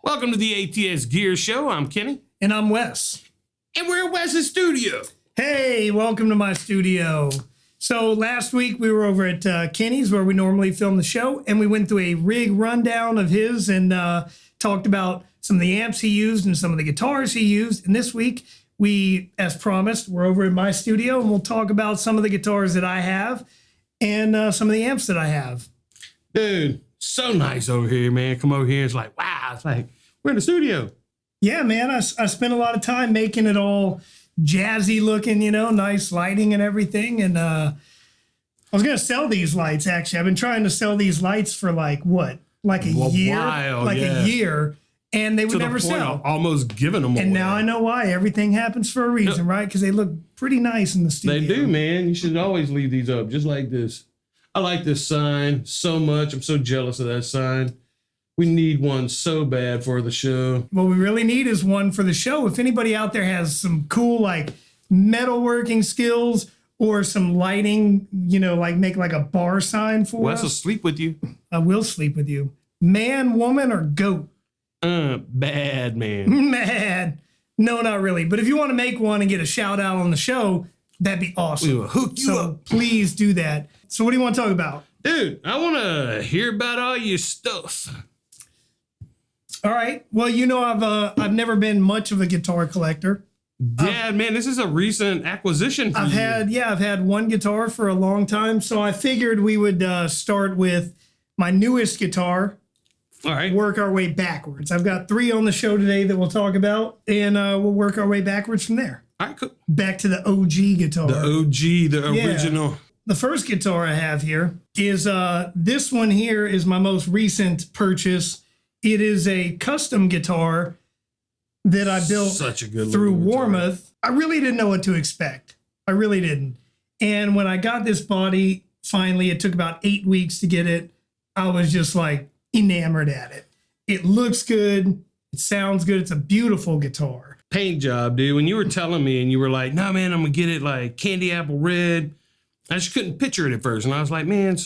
Welcome to the ATX Gear Show. I'm Keny. And I'm Wes. And we're at Wes's studio. Hey, welcome to my studio. So last week we were over at Keny's where we normally film the show, and we went through a rig rundown of his and talked about some of the amps he used and some of the guitars he used. And this week we, as promised, we're over in my studio and we'll talk about some of the guitars that I have and some of the amps that I have. Dude, so nice over here, man. Come over here. It's like, wow. It's like, we're in the studio. Yeah, man. I spent a lot of time making it all jazzy looking, you know, nice lighting and everything. And I was going to sell these lights, actually. I've been trying to sell these lights for like a year? While, a year. And they would never sell. Almost giving them away. And now I know why. Everything happens for a reason, right? Because they look pretty nice in the studio. They do, man. You should always leave these up just like this. I like this sign so much. I'm so jealous of that sign. We need one so bad for the show. What we really need is one for the show. If anybody out there has some cool like metalworking skills or some lighting, you know, like make like a bar sign for Wes us. will sleep with you. I will sleep with you. Man, woman, or goat? Bad man. Mad. No, not really. But if you want to make one and get a shout out on the show, that'd be awesome. We will hook you up. Please do that. So what do you want to talk about? Dude, I want to hear about all your stuff. All right. Well, you know, I've never been much of a guitar collector. Yeah, man, this is a recent acquisition for you. I've had one guitar for a long time. So I figured we would start with my newest guitar. All right. Work our way backwards. I've got 3 on the show today that we'll talk about, and we'll work our way backwards from there. All right, cool. Back to the OG guitar. The OG, the original. The first guitar I have here is this one here is my most recent purchase. It is a custom guitar that I built through Warmoth. I really didn't know what to expect. I really didn't. And when I got this body, finally, it took about 8 weeks to get it. I was just like enamored at it. It looks good. It sounds good. It's a beautiful guitar. Paint job, dude. When you were telling me and you were like, no, man, I'm going to get it like candy apple red. I just couldn't picture it at first. And I was like, man,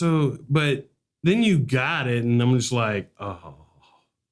but then you got it. And I'm just like, oh.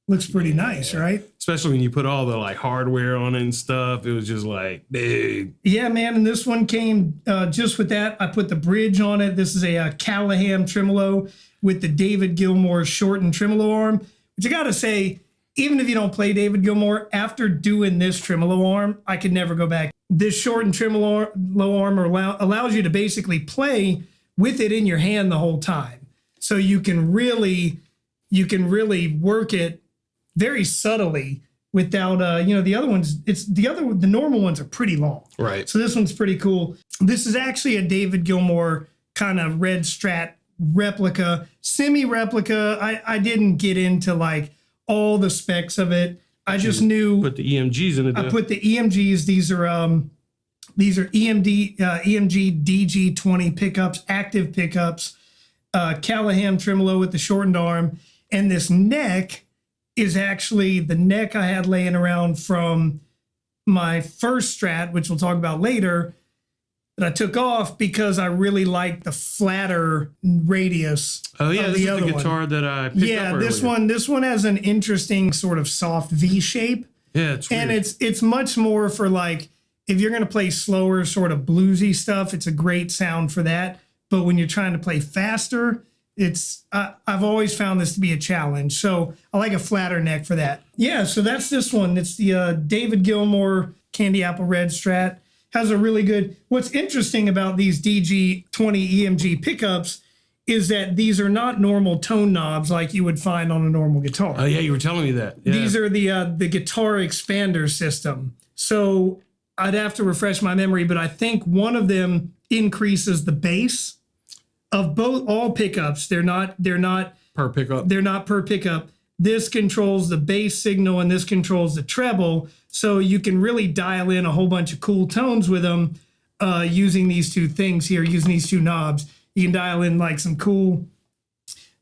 Looks pretty nice, right? Especially when you put all the like hardware on it and stuff. It was just like, dude. Yeah, man. And this one came just with that. I put the bridge on it. This is a Callahan tremolo with the David Gilmour shortened tremolo arm, which I got to say, even if you don't play David Gilmour, after doing this tremolo arm, I could never go back. This shortened tremolo arm allows you to basically play with it in your hand the whole time. So you can really work it very subtly without, the other ones, the normal ones are pretty long. Right. So this one's pretty cool. This is actually a David Gilmour kind of Red Strat replica, semi-replica. I didn't get into like all the specs of it. I just knew. Put the EMGs in it. I put the EMGs. These are EMG DG20 pickups, active pickups, Callahan tremolo with the shortened arm, and this neck is actually the neck I had laying around from my first Strat, which we'll talk about later, that I took off because I really liked the flatter radius. Oh yeah, of this the is the guitar that I picked up earlier. This one has an interesting sort of soft V shape. Yeah, it's weird. And it's much more for like if you're gonna play slower, sort of bluesy stuff, it's a great sound for that. But when you're trying to play faster, I've always found this to be a challenge. So I like a flatter neck for that. Yeah, so that's this one. It's the David Gilmour Candy Apple Red Strat. Has a really good, what's interesting about these DG20 EMG pickups is that these are not normal tone knobs like you would find on a normal guitar. Oh yeah, you were telling me that. Yeah. These are the guitar expander system. So I'd have to refresh my memory, but I think one of them increases the bass of all pickups. They're not Per pickup. They're not per pickup. This controls the bass signal and this controls the treble. So you can really dial in a whole bunch of cool tones with them using these two things here, using these two knobs. You can dial in like some cool,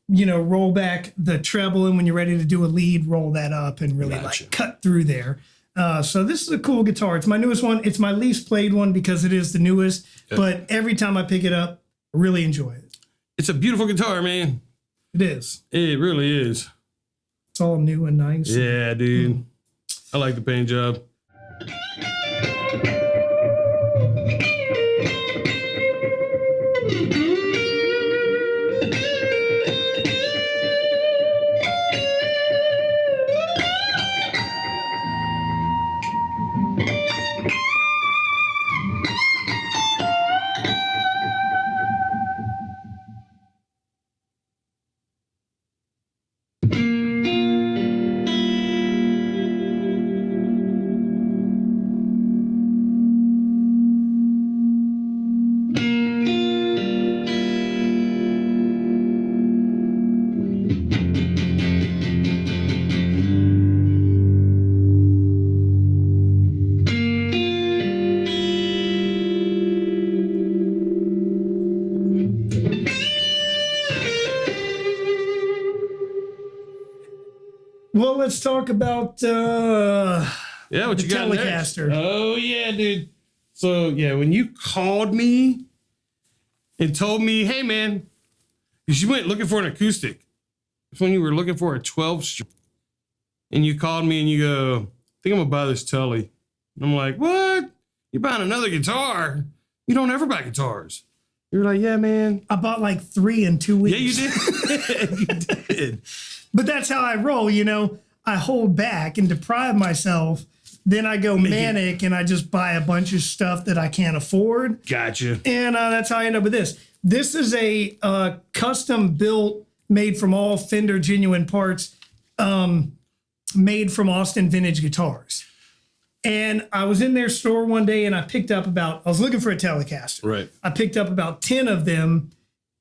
roll back the treble, and when you're ready to do a lead, roll that up and really like cut through there. So this is a cool guitar. It's my newest one. It's my least played one because it is the newest, but every time I pick it up, I really enjoy it. It's a beautiful guitar, man. It is. It really is. It's all new and nice. Yeah, dude. I like the paint job. Well, let's talk about Yeah, what the you got Telecaster. next? Oh yeah, dude. So yeah, when you called me and told me, hey man, because you went looking for an acoustic. It's when you were looking for a 12 string. And you called me and you go, I think I'm gonna buy this Telly. And I'm like, what? You're buying another guitar? You don't ever buy guitars. You were like, yeah, man. I bought like 3 in 2 weeks. Yeah, you did. You did. But that's how I roll, you know. I hold back and deprive myself. Then I go manic and I just buy a bunch of stuff that I can't afford. Gotcha. And that's how I end up with this. This is a custom built, made from all Fender genuine parts, made from Austin Vintage Guitars. And I was in their store one day and I was looking for a Telecaster. Right. I picked up about 10 of them.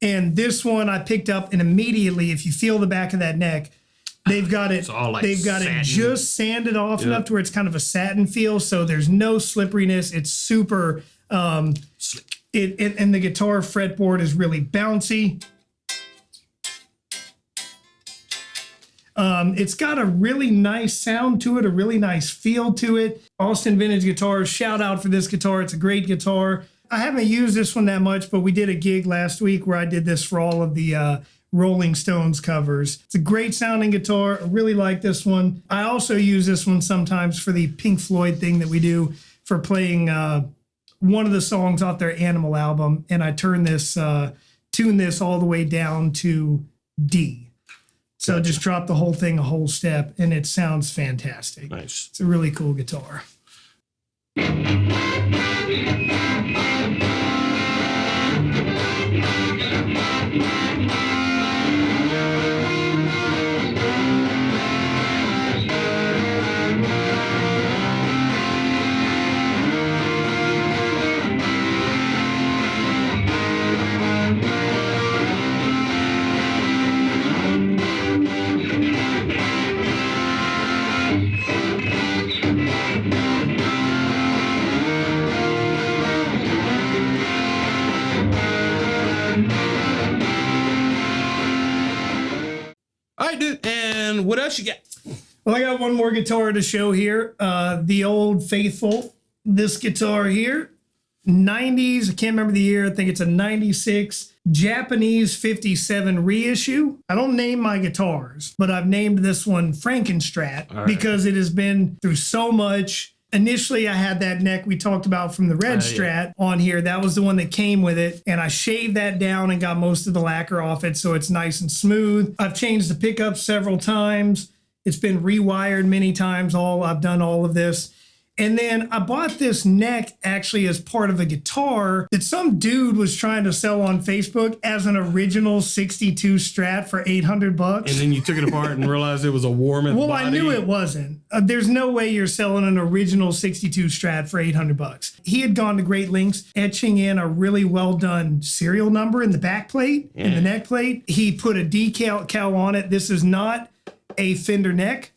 And this one I picked up, and immediately, if you feel the back of that neck, they've got it. It just sanded off enough to where it's kind of a satin feel, so there's no slipperiness. It's super slick. And the guitar fretboard is really bouncy. It's got a really nice sound to it, a really nice feel to it. Austin Vintage Guitars, shout out for this guitar. It's a great guitar. I haven't used this one that much, but we did a gig last week where I did this for all of the Rolling Stones covers. It's a great sounding guitar. I really like this one. I also use this one sometimes for the Pink Floyd thing that we do for playing one of the songs off their Animal album. And I tune this all the way down to D. So just drop the whole thing a whole step and it sounds fantastic. Nice. It's a really cool guitar. All right, dude. And what else you got? Well, I got one more guitar to show here. The old faithful, this guitar here, 90s. I can't remember the year. I think it's a 96 Japanese 57 reissue. I don't name my guitars, but I've named this one Frankenstrat because it has been through so much. Initially, I had that neck we talked about from the Red Strat on here. That was the one that came with it. And I shaved that down and got most of the lacquer off it so it's nice and smooth. I've changed the pickups several times. It's been rewired many times. I've done all of this. And then I bought this neck actually as part of a guitar that some dude was trying to sell on Facebook as an original 62 Strat for $800. And then you took it apart and realized it was a Warmoth Well, body. I knew it wasn't. There's no way you're selling an original 62 Strat for $800. He had gone to great lengths, etching in a really well done serial number in the back plate, in the neck plate. He put a decal on it. This is not a Fender neck,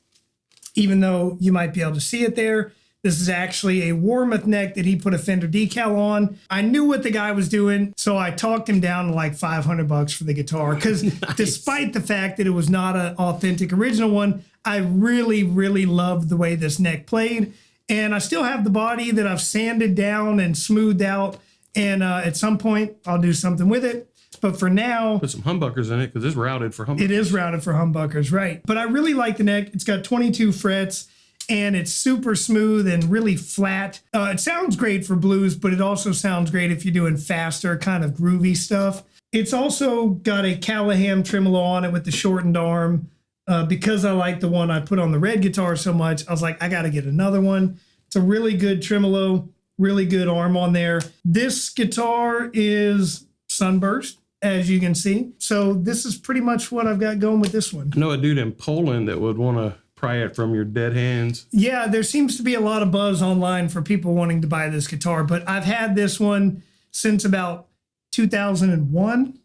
even though you might be able to see it there. This is actually a Warmoth neck that he put a Fender decal on. I knew what the guy was doing, so I talked him down to like $500 for the guitar. Because despite the fact that it was not an authentic original one, I really, really loved the way this neck played. And I still have the body that I've sanded down and smoothed out. And at some point, I'll do something with it. But for now, Put some humbuckers in it because it's routed for humbuckers. it is routed for humbuckers, right? But I really like the neck. It's got 22 frets and it's super smooth and really flat. It sounds great for blues, but it also sounds great if you're doing faster, kind of groovy stuff. It's also got a Callahan tremolo on it with the shortened arm. Because I like the one I put on the red guitar so much, I was like, I got to get another one. It's a really good tremolo, really good arm on there. This guitar is sunburst, as you can see. So this is pretty much what I've got going with this one. I know a dude in Poland that would want to pry it from your dead hands. Yeah, there seems to be a lot of buzz online for people wanting to buy this guitar, but I've had this one since about 2001.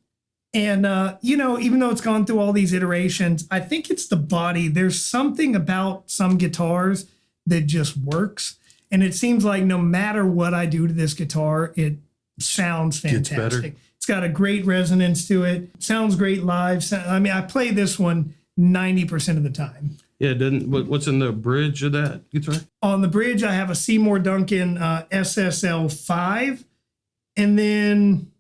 And, you know, even though it's gone through all these iterations, I think it's the body. There's something about some guitars that just works. And it seems like no matter what I do to this guitar, it sounds fantastic. It's got a great resonance to it. Sounds great live. I mean, I play this one 90% of the time. Yeah, it doesn't. What's in the bridge of that guitar? On the bridge, I have a Seymour Duncan SSL 5 and then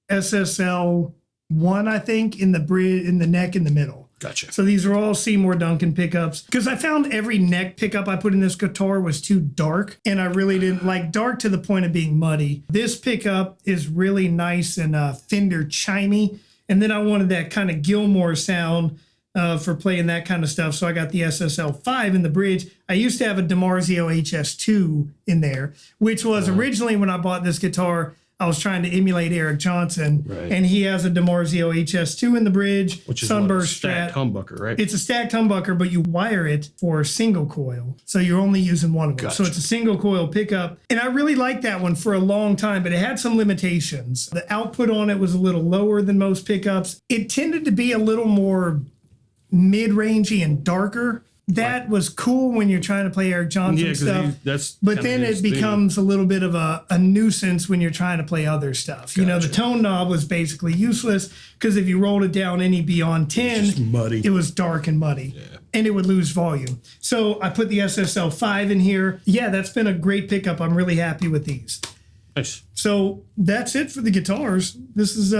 SSL 1, I think, in the bridge, in the neck in the middle. Gotcha. So these are all Seymour Duncan pickups because I found every neck pickup I put in this guitar was too dark and I really didn't like dark to the point of being muddy. This pickup is really nice and Fender chimey. And then I wanted that kind of Gilmour sound for playing that kind of stuff. So I got the SSL 5 in the bridge. I used to have a DiMarzio HS2 in there, which was originally when I bought this guitar, I was trying to emulate Eric Johnson, and he has a DiMarzio HS2 in the bridge, which is Sunburst stacked Strat. humbucker, right? It's a stacked humbucker, but you wire it for a single coil. So you're only using one of them. Gotcha. So it's a single coil pickup. And I really liked that one for a long time, but it had some limitations. The output on it was a little lower than most pickups. It tended to be a little more mid-rangey and darker. That was cool when you're trying to play Eric Johnson stuff. But then it becomes a little bit of a nuisance when you're trying to play other stuff. Gotcha. You know, the tone knob was basically useless because if you rolled it down any beyond 10, muddy. It was dark and muddy. Yeah. And it would lose volume. So I put the SSL 5 in here. Yeah, that's been a great pickup. I'm really happy with these. Nice. So that's it for the guitars. This is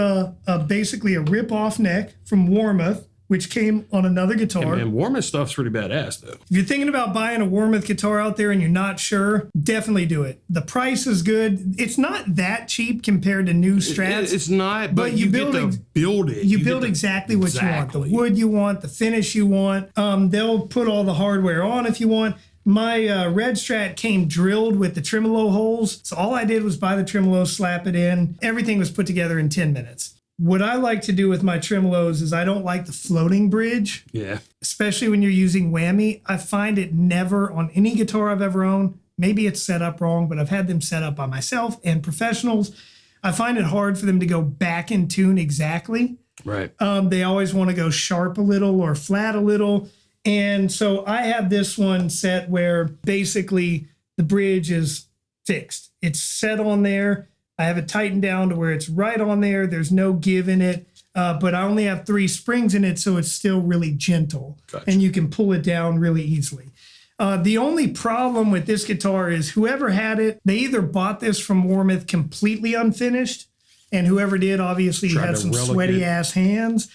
basically a rip-off neck from Warmoth, which came on another guitar. And Warmoth stuff's pretty badass, though. If you're thinking about buying a Warmoth guitar out there and you're not sure, definitely do it. The price is good. It's not that cheap compared to new Strats. It's not, but you get to build it. You build exactly what you want. The wood you want, the finish you want. They'll put all the hardware on if you want. My Red Strat came drilled with the tremolo holes. So all I did was buy the tremolo, slap it in. Everything was put together in 10 minutes. What I like to do with my tremolos is I don't like the floating bridge. Yeah. Especially when you're using whammy. I find it never on any guitar I've ever owned. Maybe it's set up wrong, but I've had them set up by myself and professionals. I find it hard for them to go back in tune exactly. Right. They always want to go sharp a little or flat a little. And so I have this one set where basically the bridge is fixed. It's set on there. I have it tightened down to where it's right on there. There's no give in it, but I only have 3 springs in it, so it's still really gentle. Gotcha. And you can pull it down really easily. The only problem with this guitar is whoever had it, they either bought this from Warmoth completely unfinished, and whoever did obviously had some sweaty ass hands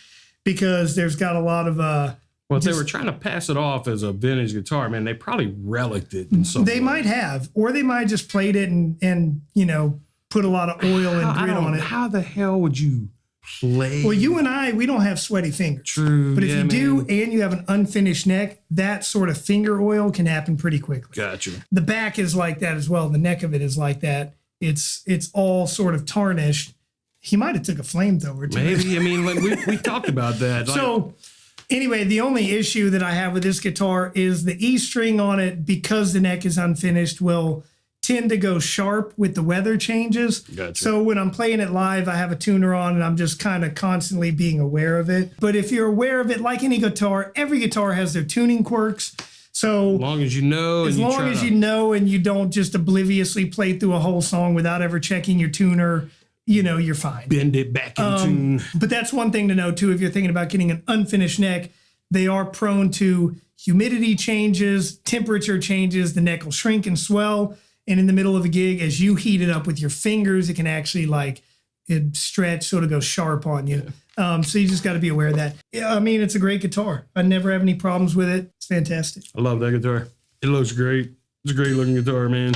because there's got a lot of well, if they were trying to pass it off as a vintage guitar, man, they probably reliced it in some way. Might have, or they might just played it and you know, put a lot of oil and grit on it. How the hell would you play? Well, you and I, we don't have sweaty fingers. True. But if you do and you have an unfinished neck, that sort of finger oil can happen pretty quickly. Gotcha. The back is like that as well. The neck of it is like that. It's all sort of tarnished. He might have took a flamethrower too. Maybe. I mean, like we talked about that. So anyway, the only issue that I have with this guitar is the E string on it, because the neck is unfinished, will tend to go sharp with the weather changes. Gotcha. So when I'm playing it live, I have a tuner on and I'm just kind of constantly being aware of it. But if you're aware of it, like any guitar, every guitar has their tuning quirks. So as long as you know, and you don't just obliviously play through a whole song without ever checking your tuner, you know, you're fine. Bend it back in tune. But that's one thing to know too. If you're thinking about getting an unfinished neck, they are prone to humidity changes, temperature changes. The neck will shrink and swell. And in the middle of a gig, as you heat it up with your fingers, it can actually like it stretch, so it'll go sharp on you. So you just got to be aware of that. Yeah, I mean, it's a great guitar. I never have any problems with it. It's fantastic. I love that guitar. It looks great. It's a great looking guitar, man.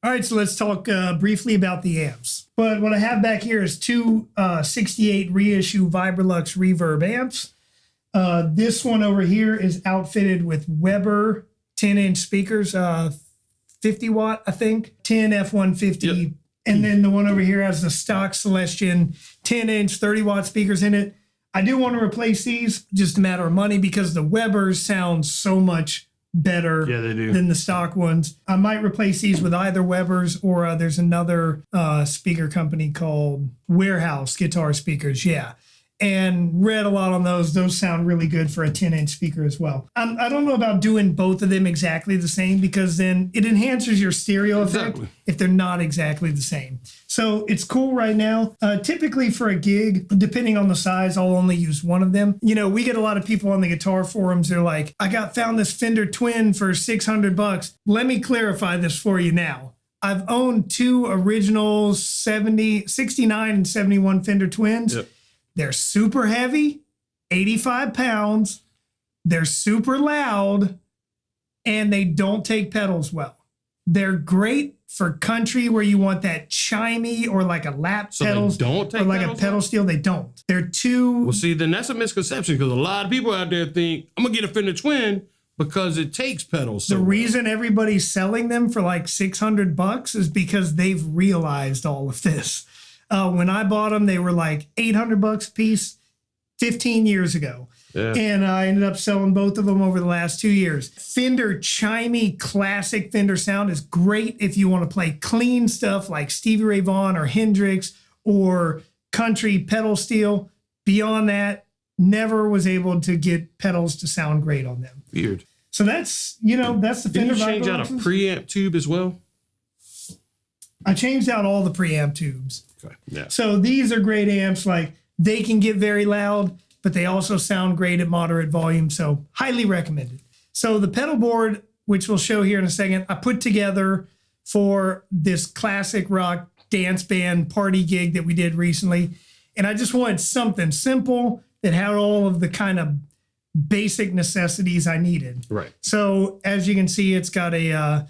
All right, so let's talk briefly about the amps. But what I have back here is two 68 Reissue Vibrolux Reverb amps. This one over here is outfitted with Weber 10-inch speakers, 50 watt, I think, 10 F150. Yep. And then the one over here has the stock Celestion 10-inch 30 watt speakers in it. I do want to replace these, just a matter of money, because the Webers sound so much better than the stock ones. I might replace these with either Webers or there's another speaker company called Warehouse Guitar Speakers. Yeah. And read a lot on those. Those sound really good for a 10-inch speaker as well. I don't know about doing both of them exactly the same, because then it enhances your stereo effect if they're not exactly the same. So it's cool right now. Typically for a gig, depending on the size, I'll only use one of them. You know, we get a lot of people on the guitar forums. They're like, I found this Fender Twin for $600. Let me clarify this for you now. I've owned two original 69 and 71 Fender Twins. Yep. They're super heavy, 85 pounds. They're super loud, and they don't take pedals well. They're great for country where you want that chimey or like a lap pedals or like a pedal steel. They don't. They're too... Well, see, then that's a misconception, because a lot of people out there think, I'm going to get a Fender Twin because it takes pedals. The reason everybody's selling them for like $600 is because they've realized all of this. When I bought them, they were like $800 a piece. 15 years ago. Yeah. And I ended up selling both of them over the last 2 years. Fender chimey classic Fender sound is great if you want to play clean stuff like Stevie Ray Vaughan or Hendrix or country pedal steel. Beyond that, never was able to get pedals to sound great on them. Weird. So that's, that's the Did Fender you change out a Vibrations. preamp tube as well? I changed out all the preamp tubes. Okay. Yeah. So these are great amps. Like, they can get very loud, but they also sound great at moderate volume. So highly recommended. So the pedal board, which we'll show here in a second, I put together for this classic rock dance band party gig that we did recently. And I just wanted something simple that had all of the kind of basic necessities I needed. Right. So as you can see, it's got a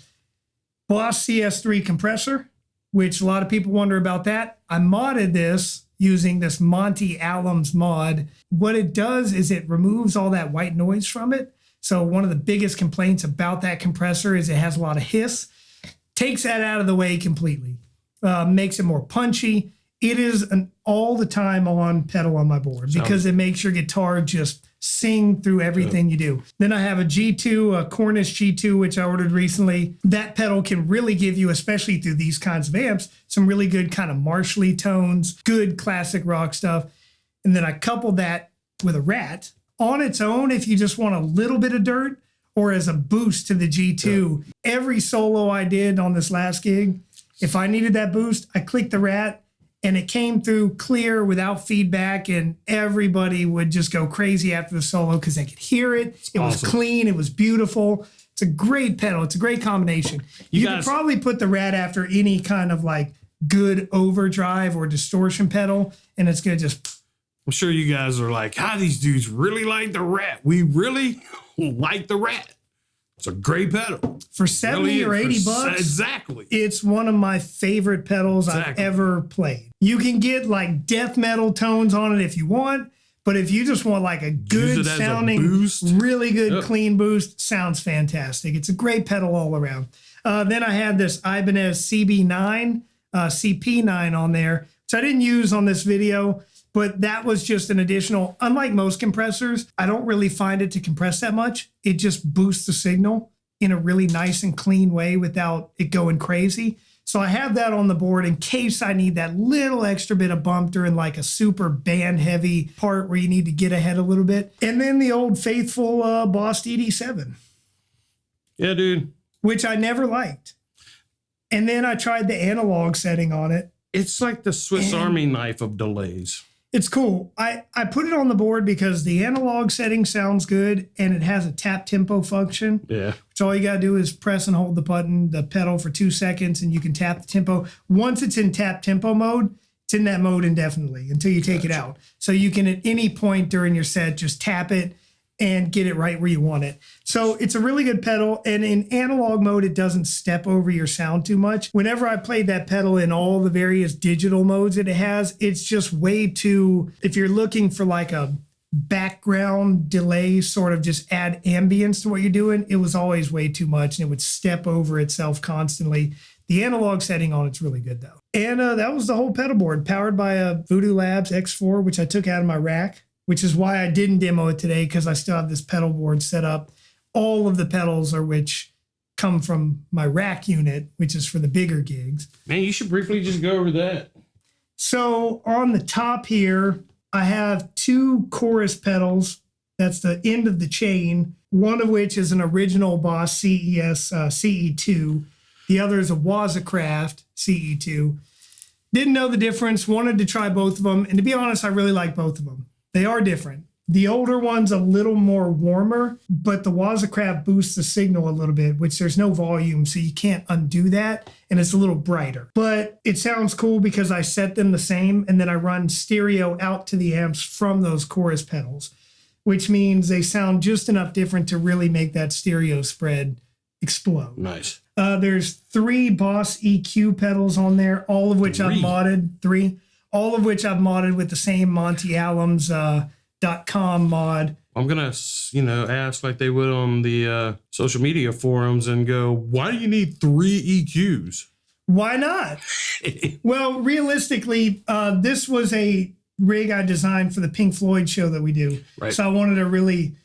Boss CS3 compressor, which a lot of people wonder about that. I modded this using this Monte Allums mod. What it does is it removes all that white noise from it. So one of the biggest complaints about that compressor is it has a lot of hiss. Takes that out of the way completely. Makes it more punchy. It is an all the time on pedal on my board because it makes your guitar just sing through everything you do. Then I have a G2, a Cornish G2, which I ordered recently. That pedal can really give you, especially through these kinds of amps, some really good kind of martially tones, good classic rock stuff. And then I coupled that with a Rat. On its own, if you just want a little bit of dirt, or as a boost to the G2. Every solo I did on this last gig, if I needed that boost, I clicked the Rat, and it came through clear without feedback, and everybody would just go crazy after the solo because they could hear it. It was clean. It was beautiful. It's a great pedal. It's a great combination. You could probably put the Rat after any kind of like good overdrive or distortion pedal, and it's going to just... I'm sure you guys are like, how these dudes really like the Rat. We really like the Rat. It's a great pedal. For 70 or 80 bucks. Exactly. It's one of my favorite pedals I've ever played. You can get like death metal tones on it if you want, but if you just want like a good sounding, really good clean boost, sounds fantastic. It's a great pedal all around. Then I had this Ibanez CB9, CP9 on there, which I didn't use on this video, but that was just an additional, unlike most compressors, I don't really find it to compress that much. It just boosts the signal in a really nice and clean way without it going crazy. So I have that on the board in case I need that little extra bit of bump during like a super band heavy part where you need to get ahead a little bit. And then the old faithful Boss DD7. Yeah, dude. Which I never liked. And then I tried the analog setting on it. It's like the Swiss Army knife of delays. It's cool. I put it on the board because the analog setting sounds good and it has a tap tempo function. Yeah. Which all you got to do is press and hold the pedal for 2 seconds and you can tap the tempo. Once it's in tap tempo mode, it's in that mode indefinitely until you take it out. So you can at any point during your set just tap it and get it right where you want it. So it's a really good pedal, and in analog mode, it doesn't step over your sound too much. Whenever I played that pedal in all the various digital modes that it has, it's just way too, if you're looking for like a background delay, sort of just add ambience to what you're doing, it was always way too much, and it would step over itself constantly. The analog setting on it's really good though. And that was the whole pedal board, powered by a Voodoo Labs X4, which I took out of my rack, which is why I didn't demo it today, because I still have this pedal board set up. All of the pedals are which come from my rack unit, which is for the bigger gigs. Man, you should briefly just go over that. So on the top here, I have 2 chorus pedals. That's the end of the chain, one of which is an original Boss CES CE2. The other is a Wazacraft CE2. Didn't know the difference, wanted to try both of them. And to be honest, I really like both of them. They are different. The older one's a little more warmer, but the Wazacraft boosts the signal a little bit, which there's no volume, so you can't undo that, and it's a little brighter. But it sounds cool because I set them the same, and then I run stereo out to the amps from those chorus pedals, which means they sound just enough different to really make that stereo spread explode. Nice. There's 3 Boss EQ pedals on there, all of which I've modded. 3. All of which I've modded with the same Monte Allums .com mod. I'm going to, ask like they would on the social media forums and go, why do you need 3 EQs? Why not? Well, realistically, this was a rig I designed for the Pink Floyd show that we do. Right. So I wanted a really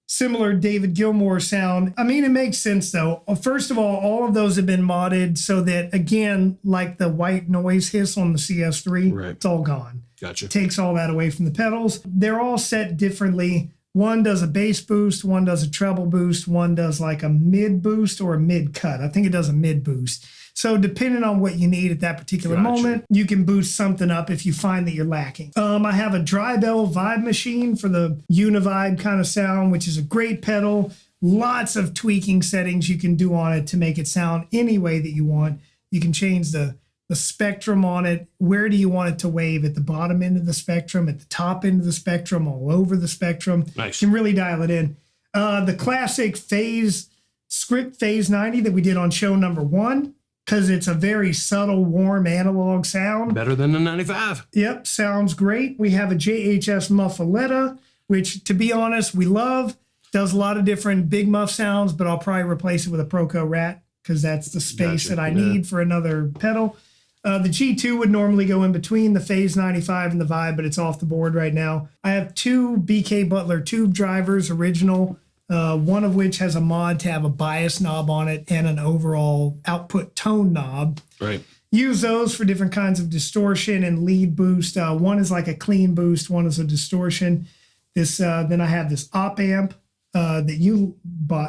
similar David Gilmour sound. I mean, it makes sense though. First of all of those have been modded so that, again, like the white noise hiss on the CS3, Right. it's all gone. Gotcha. Takes all that away from the pedals. They're all set differently. One does a bass boost, one does a treble boost, one does like a mid boost or a mid cut. I think it does a mid boost. So depending on what you need at that particular moment, you can boost something up if you find that you're lacking. I have a Drybell vibe machine for the univibe kind of sound, which is a great pedal. Lots of tweaking settings you can do on it to make it sound any way that you want. You can change the spectrum on it. Where do you want it to wave? At the bottom end of the spectrum, at the top end of the spectrum, all over the spectrum. Nice. You can really dial it in. The classic phase Script Phase 90 that we did on show number 1, because it's a very subtle, warm analog sound. Better than the 95. Yep, sounds great. We have a JHS Muffaletta, which, to be honest, we love. Does a lot of different big muff sounds, but I'll probably replace it with a Proco Rat because that's the space that I need for another pedal. The G2 would normally go in between the Phase 95 and the Vibe, but it's off the board right now. I have 2 BK Butler Tube Drivers, original, one of which has a mod to have a bias knob on it and an overall output tone knob. Right. Use those for different kinds of distortion and lead boost. One is like a clean boost, one is a distortion. Then I have this op amp that you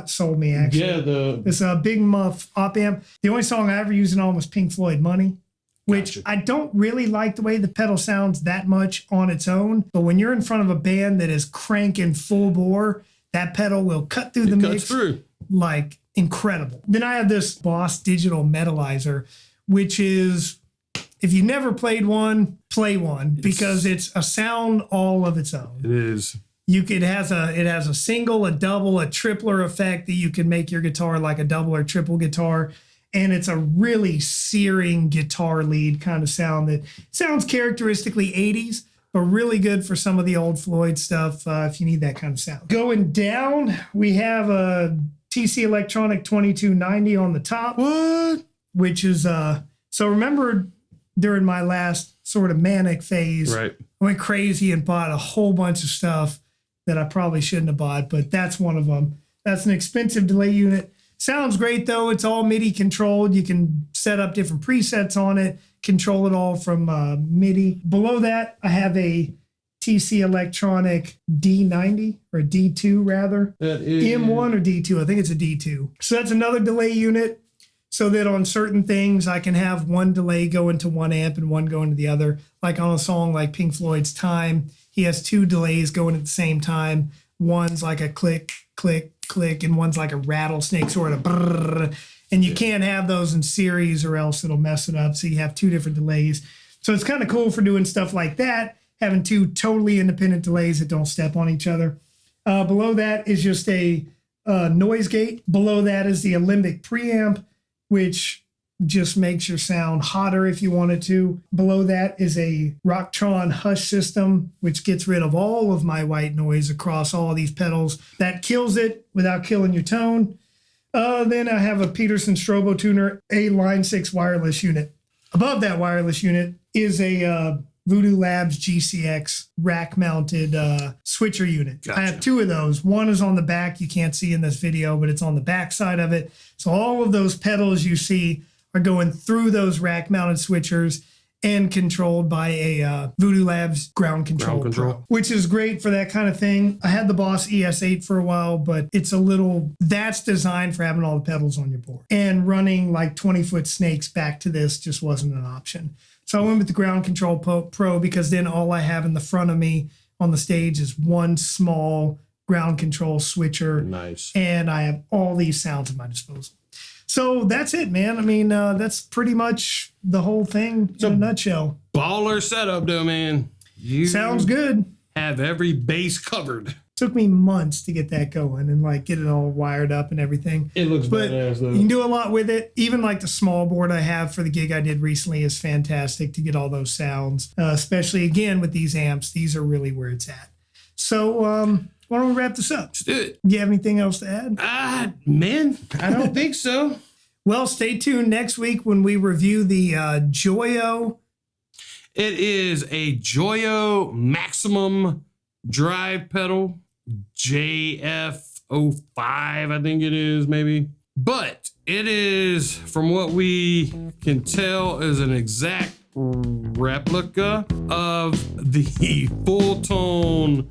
sold me actually. Yeah, this Big Muff op amp. The only song I ever used it on was Pink Floyd Money, which I don't really like the way the pedal sounds that much on its own. But when you're in front of a band that is cranking full bore, that pedal will cut through the mix like incredible. Then I have this Boss Digital Metalizer, which is, if you never played one, play one, because it's a sound all of its own. It is. It has a single, a double, a tripler effect that you can make your guitar like a double or triple guitar. And it's a really searing guitar lead kind of sound that sounds characteristically 80s, but really good for some of the old Floyd stuff if you need that kind of sound. Going down, we have a TC Electronic 2290 on the top. What? Which is, so remember during my last sort of manic phase, right, I went crazy and bought a whole bunch of stuff that I probably shouldn't have bought, but that's one of them. That's an expensive delay unit. Sounds great though. It's all MIDI controlled. You can set up different presets on it, control it all from MIDI. Below that, I have a TC Electronic D90 or D2 rather. That is M1 or D2. I think it's a D2. So that's another delay unit so that on certain things I can have one delay go into one amp and one go into the other. Like on a song like Pink Floyd's Time, he has 2 delays going at the same time. One's like a click, click, click, and one's like a rattlesnake sort of brrr. And you can't have those in series or else it'll mess it up. So you have 2 different delays. So it's kind of cool for doing stuff like that, having 2 totally independent delays that don't step on each other. Below that is just a noise gate. Below that is the Alembic preamp, which just makes your sound hotter if you wanted to. Below that is a Rocktron hush system, which gets rid of all of my white noise across all of these pedals. That kills it without killing your tone. Then I have a Peterson Strobo Tuner, a Line 6 wireless unit. Above that wireless unit is a Voodoo Labs GCX rack-mounted switcher unit. Gotcha. I have 2 of those. One is on the back. You can't see in this video, but it's on the back side of it. So all of those pedals you see are going through those rack-mounted switchers and controlled by a Voodoo Labs ground control Pro, which is great for that kind of thing. I had the Boss ES8 for a while, but it's that's designed for having all the pedals on your board. And running like 20-foot snakes back to this just wasn't an option. So I went with the ground control Pro because then all I have in the front of me on the stage is one small ground control switcher. Nice. And I have all these sounds at my disposal. So that's it, man. I mean, that's pretty much the whole thing in a nutshell. Baller setup, though, man. Sounds good. Have every base covered. Took me months to get that going and like get it all wired up and everything. It looks badass, though. You can do a lot with it. Even like the small board I have for the gig I did recently is fantastic to get all those sounds, especially again with these amps. These are really where it's at. So, why don't we wrap this up? Let's do it. Do you have anything else to add? Man, I don't think so. Well, stay tuned next week when we review the Joyo It is a Joyo Maximum drive pedal, JF05, I think it is, maybe. But it is, from what we can tell, is an exact replica of the full tone,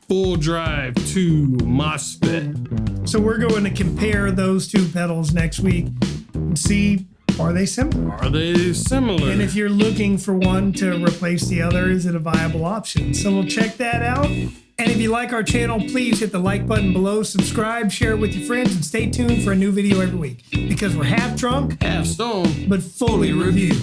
full drive 2 MOSFET. So we're going to compare those two pedals next week and see, are they similar? Are they similar? And if you're looking for one to replace the other, is it a viable option? So we'll check that out. And if you like our channel, please hit the like button below, subscribe, share it with your friends, and stay tuned for a new video every week. Because we're half drunk, half stoned, but fully reviewed.